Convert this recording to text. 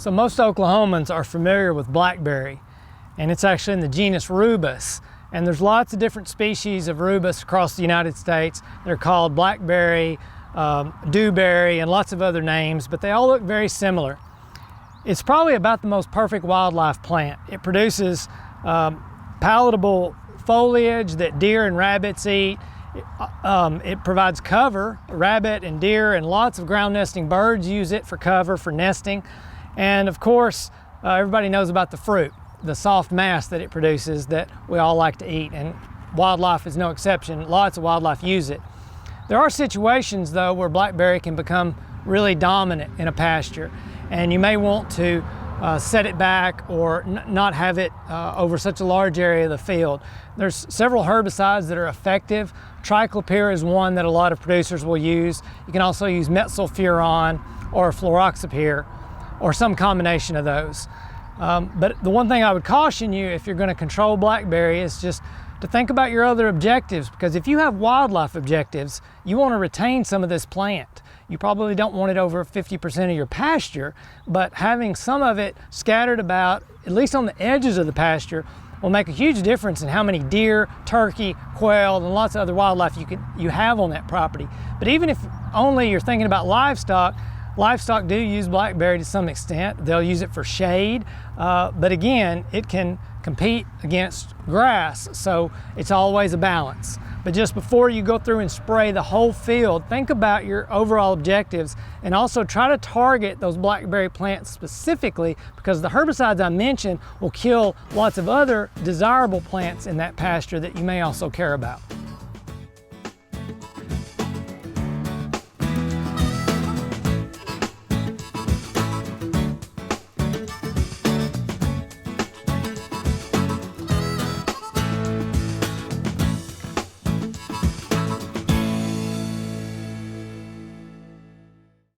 So most Oklahomans are familiar with blackberry, and it's actually in the genus Rubus. And there's lots of different species of rubus across the United States. They're called blackberry, dewberry, and lots of other names, but they all look very similar. It's probably about the most perfect wildlife plant. It produces palatable foliage that deer and rabbits eat. It provides cover. Rabbit and deer and lots of ground nesting birds use it for cover, for nesting. And of course, everybody knows about the fruit, the soft mass that it produces that we all like to eat, and wildlife is no exception. Lots of wildlife use it. There are situations though where blackberry can become really dominant in a pasture, and you may want to set it back or not have it over such a large area of the field. There's several herbicides that are effective. Triclopyr is one that a lot of producers will use. You can also use metsulfuron or fluroxapyr or some combination of those. But the one thing I would caution you if you're going to control blackberry is just to think about your other objectives, because if you have wildlife objectives, you want to retain some of this plant. You probably don't want it over 50% of your pasture, but having some of it scattered about, at least on the edges of the pasture, will make a huge difference in how many deer, turkey, quail, and lots of other wildlife you have on that property. But even if only you're thinking about livestock, livestock do use blackberry to some extent. They'll use it for shade, but again, it can compete against grass, so it's always a balance. But just before you go through and spray the whole field, think about your overall objectives and also try to target those blackberry plants specifically, because the herbicides I mentioned will kill lots of other desirable plants in that pasture that you may also care about.